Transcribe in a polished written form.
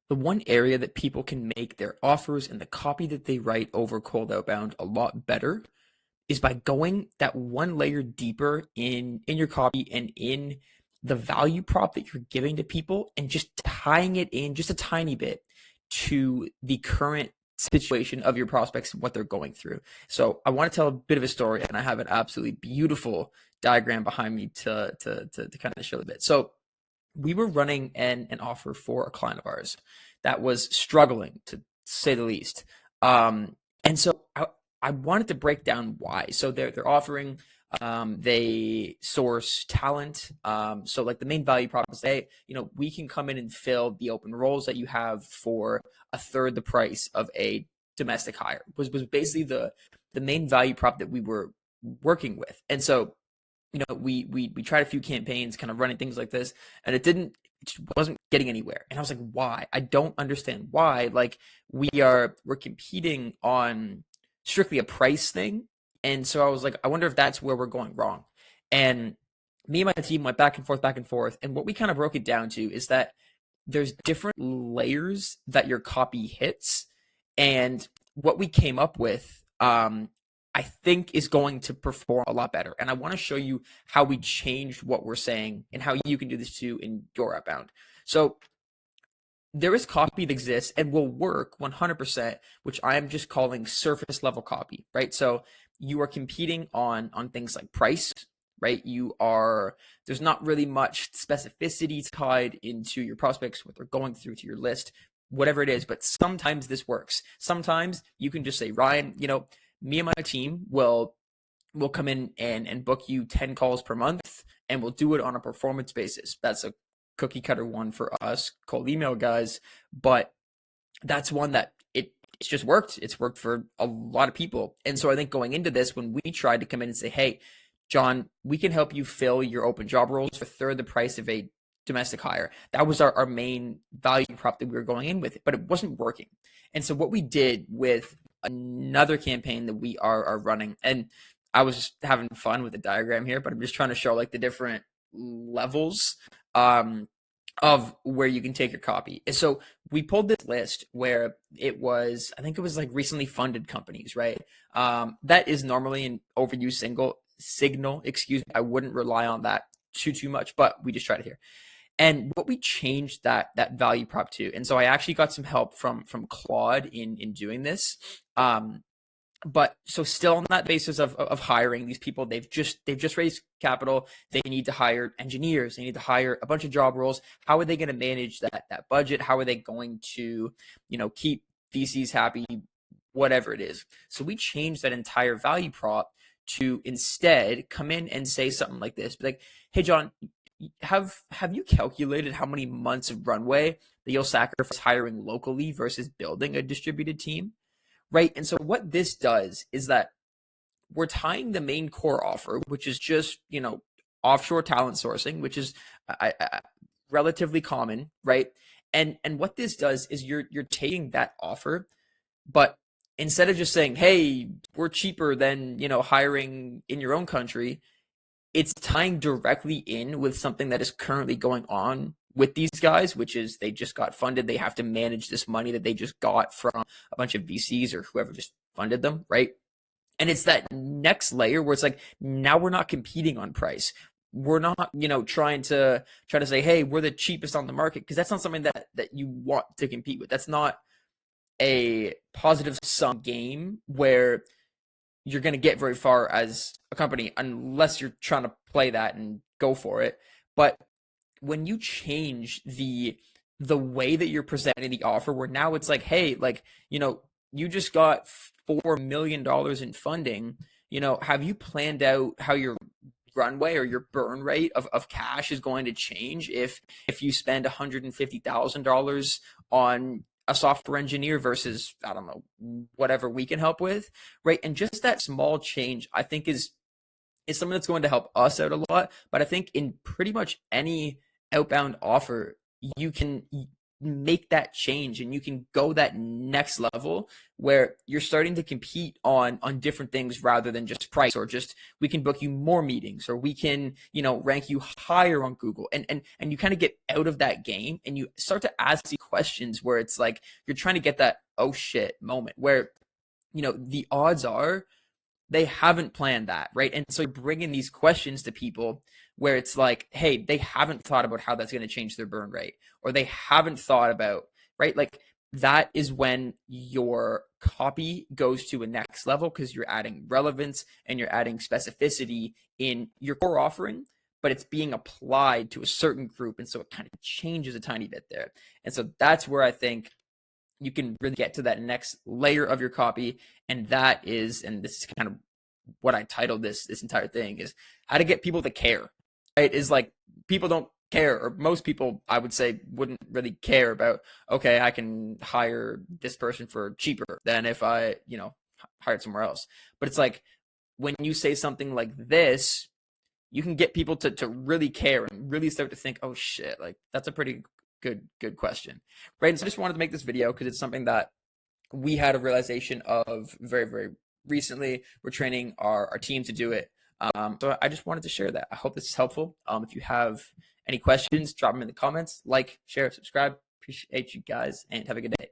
the one area that people can make their offers and the copy that they write over cold outbound a lot better is by going that one layer deeper in your copy and in the value prop that you're giving to people and just tying it in just a tiny bit to the current situation of your prospects and what they're going through. So I want to tell a bit of a story, and I have an absolutely beautiful diagram behind me to kind of show a bit. So we were running an offer for a client of ours that was struggling, to say the least. And so I wanted to break down why. So they're offering, they source talent. So like the main value prop is, hey, we can come in and fill the open roles that you have for a third the price of a domestic hire. Was basically the main value prop that we were working with. And so we tried a few campaigns, kind of running things like this, and it just wasn't getting anywhere. And I was like, why? I don't understand why. Like we're competing on strictly a price thing. And so I was like, I wonder if that's where we're going wrong. And me and my team went back and forth, back and forth. And what we kind of broke it down to is that there's different layers that your copy hits. And what we came up with, I think is going to perform a lot better. And I want to show you how we changed what we're saying and how you can do this too in your outbound. So there is copy that exists and will work 100%, which I am just calling surface level copy, right? So you are competing on things like price, right? There's not really much specificity tied into your prospects, what they're going through to your list, whatever it is. But sometimes this works. Sometimes you can just say, Ryan, me and my team will come in and book you 10 calls per month, and we'll do it on a performance basis. That's a cookie cutter one for us cold email guys, but that's one that it's just worked. It's worked for a lot of people. And so I think going into this, when we tried to come in and say, hey, John, we can help you fill your open job roles for a third the price of a domestic hire. That was our main value prop that we were going in with, but it wasn't working. And so what we did with another campaign that we are running, and I was just having fun with the diagram here, but I'm just trying to show like the different levels of where you can take your copy. And so we pulled this list where I think it was like recently funded companies, right? That is normally an overused signal. Excuse me. I wouldn't rely on that too much, but we just tried it here. And what we changed that value prop to, and so I actually got some help from Claude in doing this. But so still on that basis of hiring these people, they've just raised capital. They need to hire engineers. They need to hire a bunch of job roles. How are they going to manage that budget? How are they going to, keep VCs happy, whatever it is? So we changed that entire value prop to instead come in and say something like this, like, hey, John, have you calculated how many months of runway that you'll sacrifice hiring locally versus building a distributed team? Right. And so what this does is that we're tying the main core offer, which is just, offshore talent sourcing, which is relatively common. Right. And what this does is you're taking that offer, but instead of just saying, hey, we're cheaper than, hiring in your own country, it's tying directly in with something that is currently going on with these guys, which is they just got funded. They have to manage this money that they just got from a bunch of VCs or whoever just funded them, right? And it's that next layer where it's like, now we're not competing on price. We're not, trying to say, hey, we're the cheapest on the market, because that's not something that you want to compete with. That's not a positive sum game where you're going to get very far as a company unless you're trying to play that and go for it. But when you change the way that you're presenting the offer, where now it's like, hey, like, you just got $4 million in funding, have you planned out how your runway or your burn rate of cash is going to change if you spend $150,000 on a software engineer versus, I don't know, whatever we can help with, right? And just that small change, I think is something that's going to help us out a lot. But I think in pretty much any outbound offer, you can make that change and you can go that next level where you're starting to compete on different things rather than just price, or just we can book you more meetings, or we can, rank you higher on Google, and you kind of get out of that game and you start to ask these questions where it's like you're trying to get that oh shit moment where the odds are they haven't planned that, right? And so you're bringing these questions to people where it's like, hey, they haven't thought about how that's going to change their burn rate, or they haven't thought about, right? Like that is when your copy goes to a next level because you're adding relevance and you're adding specificity in your core offering, but it's being applied to a certain group. And so it kind of changes a tiny bit there. And so that's where I think you can really get to that next layer of your copy. And that is, and this is kind of what I titled this entire thing, is how to get people to care. Right? Is like people don't care, or most people I would say wouldn't really care about, okay, I can hire this person for cheaper than if I, hired somewhere else. But it's like when you say something like this, you can get people to really care and really start to think, oh shit, like that's a pretty good question, right? And so I just wanted to make this video because it's something that we had a realization of very recently. We're training our team to do it, so I just wanted to share that. I hope this is helpful. If you have any questions, drop them in the comments. Like, share, subscribe. Appreciate you guys, and have a good day.